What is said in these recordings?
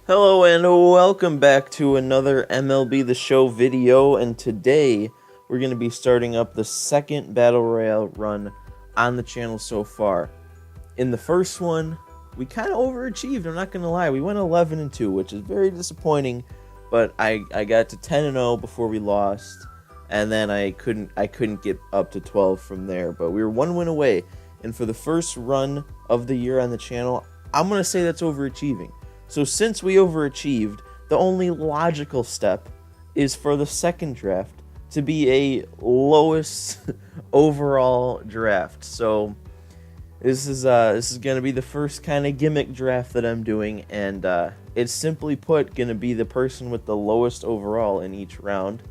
Hello and welcome back to another MLB The Show video, and today we're going to be starting up the second Battle Royale run on the channel so far. In the first one, we kind of overachieved, I'm not going to lie. We went 11-2, which is very disappointing, but I got to 10-0 before we lost, and then I couldn't get up to 12 from there, but we were one win away. And for the first run of the year on the channel, I'm going to say that's overachieving. So since we overachieved, the only logical step is for the second draft to be a lowest overall draft. So this is going to be the first kind of gimmick draft that I'm doing, and it's simply put going to be the person with the lowest overall in each round.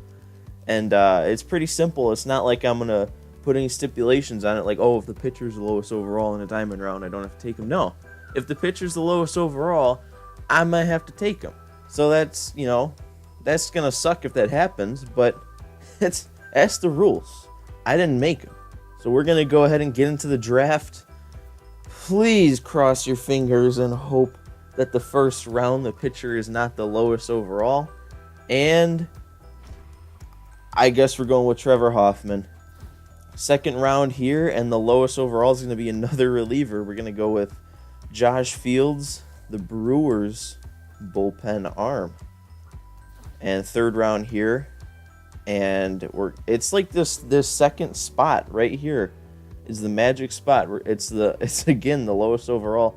And it's pretty simple. It's not like I'm going to put any stipulations on it, like, oh, if the pitcher's the lowest overall in a diamond round, I don't have to take him. No. If the pitcher's the lowest overall, I might have to take him. So that's, that's going to suck if that happens, but that's the rules. I didn't make them. So we're going to go ahead and get into the draft. Please cross your fingers and hope that the first round the pitcher is not the lowest overall. And I guess we're going with Trevor Hoffman. Second round here, and the lowest overall is going to be another reliever. We're going to go with Josh Fields, the Brewers bullpen arm. And third round here, and it's like this second spot right here is the magic spot. It's again the lowest overall,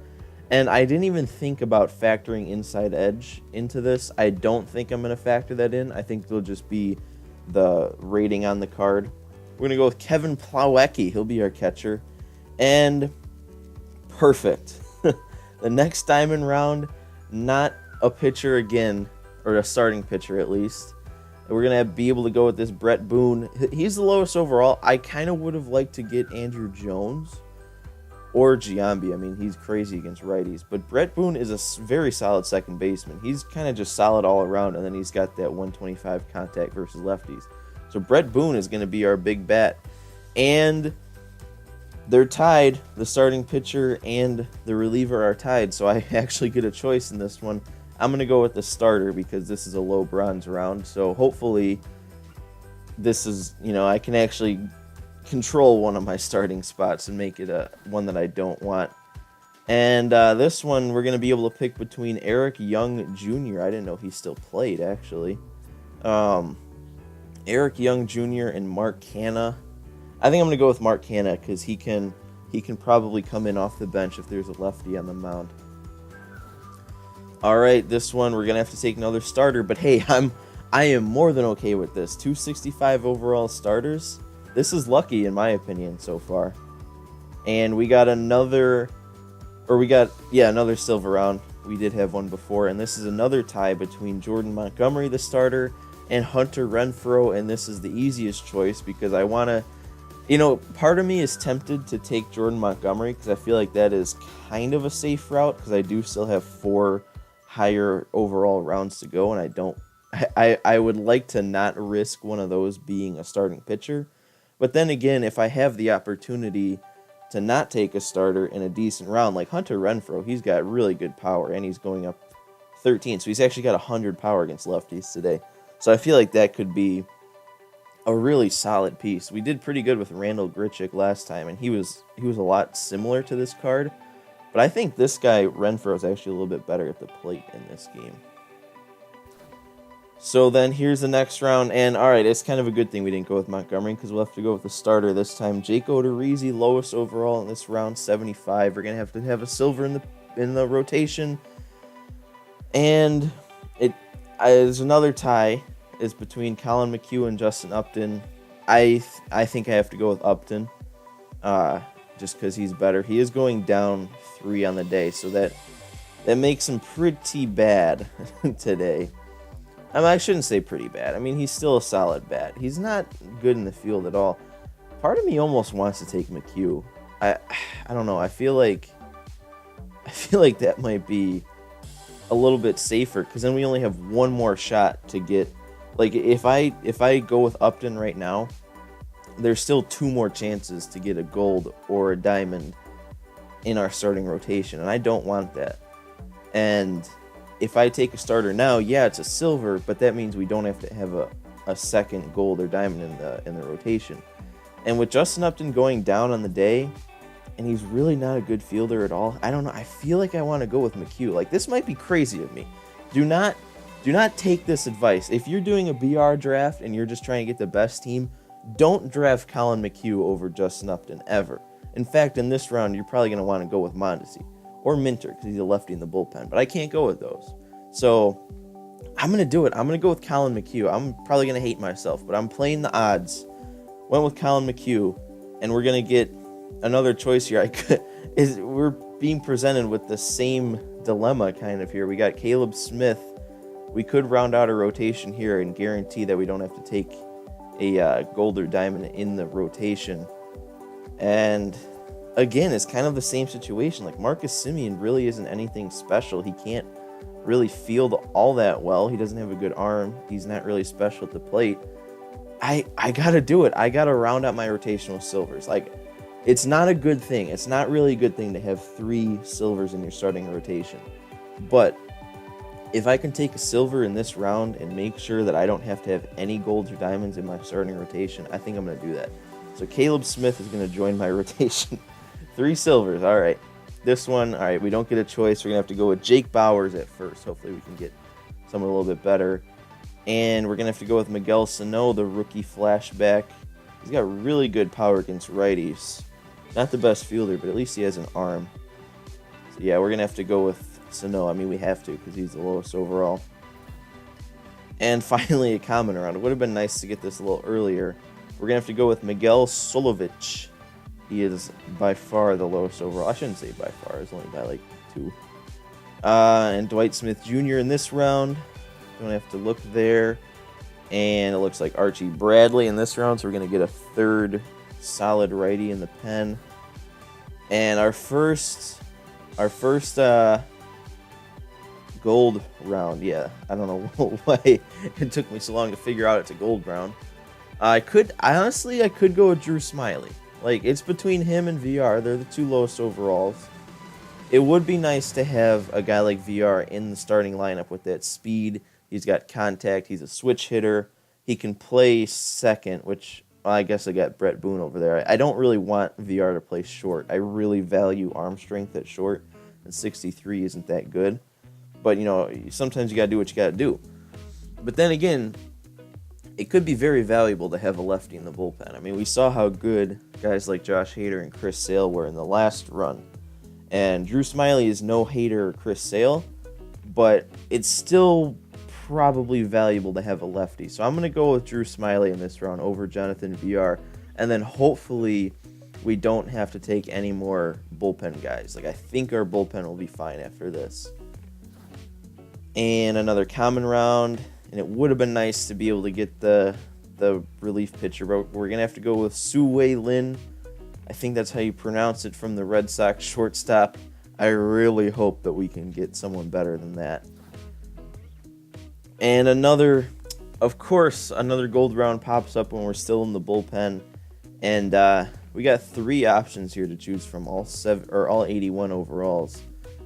and I didn't even think about factoring inside edge into this. I don't think I'm going to factor that in. I think it'll just be the rating on the card. We're going to go with Kevin Plawecki. He'll be our catcher. And perfect. The next diamond round, not a pitcher again, or a starting pitcher at least. We're going to be able to go with this Brett Boone. He's the lowest overall. I kind of would have liked to get Andrew Jones or Giambi. I mean, he's crazy against righties. But Brett Boone is a very solid second baseman. He's kind of just solid all around, and then he's got that 125 contact versus lefties. So Brett Boone is going to be our big bat. And they're tied. The starting pitcher and the reliever are tied, so I actually get a choice in this one. I'm going to go with the starter because this is a low bronze round, so hopefully this is, I can actually control one of my starting spots and make it one that I don't want. And this one, we're going to be able to pick between Eric Young Jr. I didn't know he still played, actually. Eric Young Jr. and Mark Canha. I think I'm going to go with Mark Canha because he can probably come in off the bench if there's a lefty on the mound. All right, this one we're going to have to take another starter, but hey, I am more than okay with this. 265 overall starters. This is lucky in my opinion so far. And we got another silver round. We did have one before, and this is another tie between Jordan Montgomery, the starter, and Hunter Renfroe, and this is the easiest choice because I want to, part of me is tempted to take Jordan Montgomery because I feel like that is kind of a safe route because I do still have 4 higher overall rounds to go, and I would like to not risk one of those being a starting pitcher. But then again, if I have the opportunity to not take a starter in a decent round, like Hunter Renfroe, he's got really good power, and he's going up 13, so he's actually got 100 power against lefties today. So I feel like that could be a really solid piece. We did pretty good with Randall Grichuk last time, and he was a lot similar to this card. But I think this guy, Renfroe, is actually a little bit better at the plate in this game. So then here's the next round, and alright, it's kind of a good thing we didn't go with Montgomery because we'll have to go with the starter this time. Jake Odorizzi, lowest overall in this round, 75. We're going to have a silver in the rotation. And there's another tie. Is between Colin McHugh and Justin Upton. I think I have to go with Upton, just because he's better. He is going down 3 on the day, so that makes him pretty bad today. I shouldn't say pretty bad. I mean, he's still a solid bat. He's not good in the field at all. Part of me almost wants to take McHugh. I don't know. I feel like that might be a little bit safer because then we only have one more shot to get. Like, if I go with Upton right now, there's still 2 more chances to get a gold or a diamond in our starting rotation, and I don't want that. And if I take a starter now, yeah, it's a silver, but that means we don't have to have a second gold or diamond in the rotation. And with Justin Upton going down on the day, and he's really not a good fielder at all, I don't know. I feel like I want to go with McHugh. Like, this might be crazy of me. Do not take this advice. If you're doing a BR draft and you're just trying to get the best team, don't draft Colin McHugh over Justin Upton ever. In fact, in this round, you're probably going to want to go with Mondesi or Minter because he's a lefty in the bullpen. But I can't go with those. So I'm going to do it. I'm going to go with Colin McHugh. I'm probably going to hate myself, but I'm playing the odds. Went with Colin McHugh, and we're going to get another choice here. We're being presented with the same dilemma kind of here. We got Caleb Smith. We could round out a rotation here and guarantee that we don't have to take a gold or diamond in the rotation. And again, it's kind of the same situation. Like, Marcus Semien really isn't anything special. He can't really field all that well. He doesn't have a good arm. He's not really special at the plate. I gotta do it. I gotta round out my rotation with silvers. Like, it's not a good thing. It's not really a good thing to have 3 silvers in your starting rotation. But if I can take a silver in this round and make sure that I don't have to have any golds or diamonds in my starting rotation, I think I'm going to do that. So Caleb Smith is going to join my rotation. 3 silvers. All right. This one, all right, we don't get a choice. We're going to have to go with Jake Bowers at first. Hopefully we can get someone a little bit better. And we're going to have to go with Miguel Sano, the rookie flashback. He's got really good power against righties. Not the best fielder, but at least he has an arm. So yeah, we're going to have to go with Sano. I mean, we have to because he's the lowest overall. And finally, a common round. It would have been nice to get this a little earlier. We're going to have to go with Miguel Solovich. He is by far the lowest overall. I shouldn't say by far. It's only by like 2. And Dwight Smith Jr. in this round. Don't have to look there. And it looks like Archie Bradley in this round. So we're going to get a 3rd solid righty in the pen. And our first gold round. Yeah, I don't know why it took me so long to figure out it's a gold round. I could go with Drew Smiley. Like, it's between him and VR. They're the 2 lowest overalls. It would be nice to have a guy like VR in the starting lineup with that speed. He's got contact. He's a switch hitter. He can play second, which, well, I guess I got Brett Boone over there. I don't really want VR to play short. I really value arm strength at short, and 63 isn't that good. But, you know, sometimes you got to do what you got to do. But then again, it could be very valuable to have a lefty in the bullpen. I mean, we saw how good guys like Josh Hader and Chris Sale were in the last run. And Drew Smiley is no Hader or Chris Sale, but it's still probably valuable to have a lefty. So I'm going to go with Drew Smiley in this round over Jonathan VR. And then hopefully we don't have to take any more bullpen guys. Like, I think our bullpen will be fine after this. And another common round. And it would have been nice to be able to get the relief pitcher, but we're going to have to go with Su-Wei Lin. I think that's how you pronounce it, from the Red Sox shortstop. I really hope that we can get someone better than that. And another gold round pops up when we're still in the bullpen. And we got 3 options here to choose from, all 81 overalls.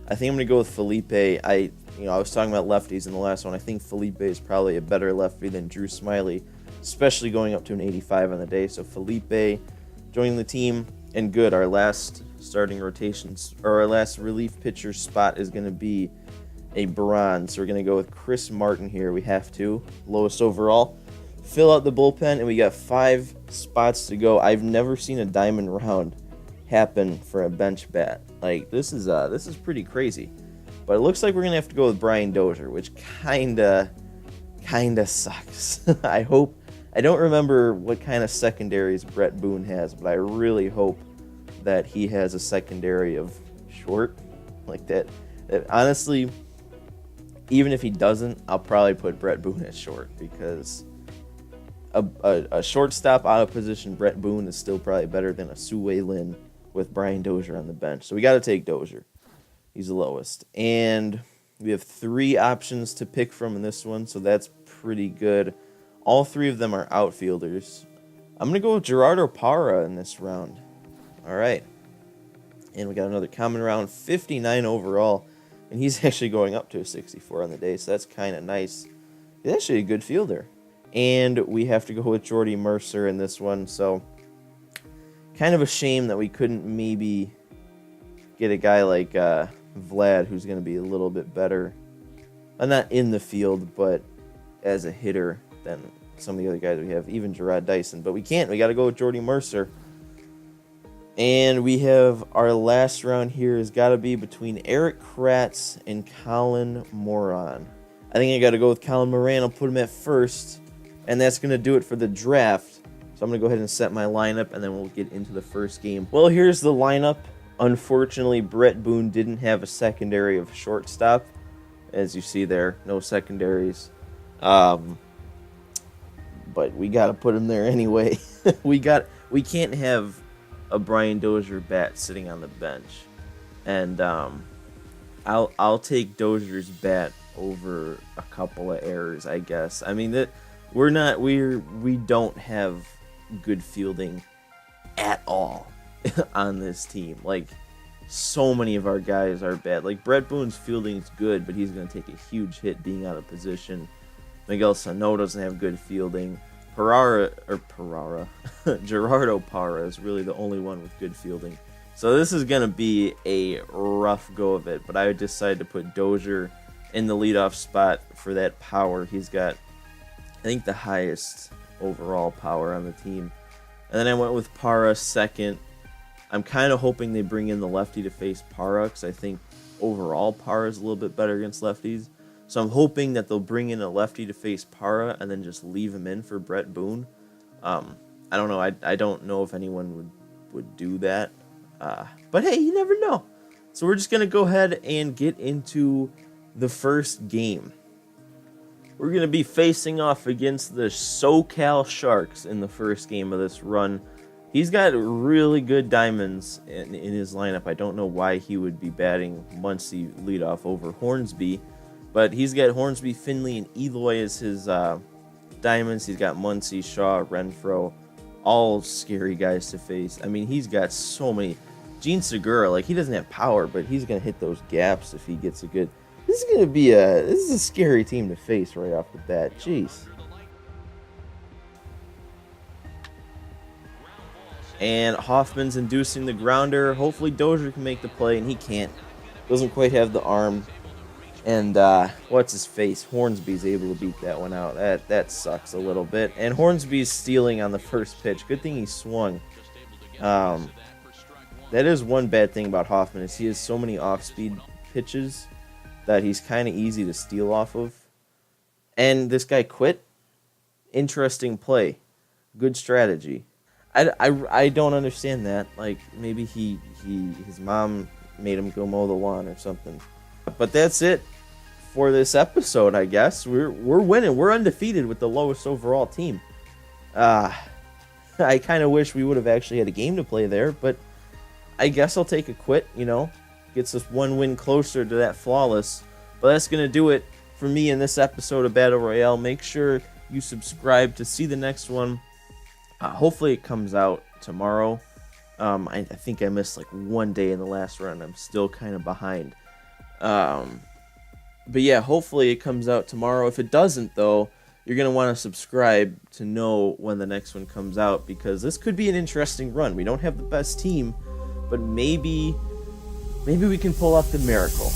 I think I'm going to go with Felipe. I was talking about lefties in the last one. I think Felipe is probably a better lefty than Drew Smiley, especially going up to an 85 on the day. So Felipe joining the team, and good. Our last starting rotations, or our last relief pitcher spot, is going to be a bronze. So we're going to go with Chris Martin here. We have to. Lowest overall. Fill out the bullpen, and we got 5 spots to go. I've never seen a diamond round happen for a bench bat. Like, this is pretty crazy. But it looks like we're going to have to go with Brian Dozier, which kinda sucks. I don't remember what kind of secondaries Brett Boone has, but I really hope that he has a secondary of short like that. Honestly, even if he doesn't, I'll probably put Brett Boone at short, because a shortstop out of position Brett Boone is still probably better than a Su-Wei Lin with Brian Dozier on the bench. So we got to take Dozier. He's the lowest. And we have 3 options to pick from in this one, so that's pretty good. All 3 of them are outfielders. I'm going to go with Gerardo Parra in this round. All right. And we got another common round, 59 overall. And he's actually going up to a 64 on the day, so that's kind of nice. He's actually a good fielder. And we have to go with Jordy Mercer in this one, so kind of a shame that we couldn't maybe get a guy like Vlad, who's going to be a little bit better. Not in the field, but as a hitter than some of the other guys we have, even Gerard Dyson. But we can't. We got to go with Jordy Mercer. And we have our last round here has got to be between Eric Kratz and Colin Moran. I think I got to go with Colin Moran. I'll put him at first. And that's going to do it for the draft. So I'm going to go ahead and set my lineup, and then we'll get into the first game. Well, here's the lineup. Unfortunately, Brett Boone didn't have a secondary of shortstop. As you see there, no secondaries. But we got to put him there anyway. We can't have a Brian Dozier bat sitting on the bench. And I'll take Dozier's bat over a couple of errors, I guess. I mean, that we don't have good fielding at all on this team. Like, so many of our guys are bad. Like, Brett Boone's fielding is good, but he's going to take a huge hit being out of position. Miguel Sano doesn't have good fielding. Gerardo Parra is really the only one with good fielding. So this is going to be a rough go of it, but I decided to put Dozier in the leadoff spot for that power. He's got, I think, the highest overall power on the team. And then I went with Parra second. I'm kind of hoping they bring in the lefty to face Parra, because I think overall Parra is a little bit better against lefties. So I'm hoping that they'll bring in a lefty to face Parra and then just leave him in for Brett Boone. I don't know. I don't know if anyone would do that. But hey, you never know. So we're just going to go ahead and get into the first game. We're going to be facing off against the SoCal Sharks in the first game of this run. He's got really good diamonds in his lineup. I don't know why he would be batting Muncy leadoff over Hornsby. But he's got Hornsby, Finley, and Eloy as his diamonds. He's got Muncy, Shaw, Renfroe. All scary guys to face. I mean, he's got so many. Gene Segura, like, he doesn't have power, but he's going to hit those gaps if he gets a good... This is a scary team to face right off the bat. Jeez. And Hoffman's inducing the grounder. Hopefully Dozier can make the play, and he can't. Doesn't quite have the arm. And what's his face? Hornsby's able to beat that one out. That sucks a little bit. And Hornsby's stealing on the first pitch. Good thing he swung. That is one bad thing about Hoffman, is he has so many off-speed pitches that he's kind of easy to steal off of. And this guy quit. Interesting play. Good strategy. I don't understand that. Like, maybe his mom made him go mow the lawn or something. But that's it for this episode, I guess. We're winning. We're undefeated with the lowest overall team. I kind of wish we would have actually had a game to play there, but I guess I'll take a quit, Gets us one win closer to that flawless. But that's going to do it for me in this episode of Battle Royale. Make sure you subscribe to see the next one. Hopefully it comes out tomorrow. I think I missed like one day in the last run. I'm still kind of behind. But yeah, hopefully it comes out tomorrow. If it doesn't, though, you're going to want to subscribe to know when the next one comes out, because this could be an interesting run. We don't have the best team, but maybe we can pull off the miracle.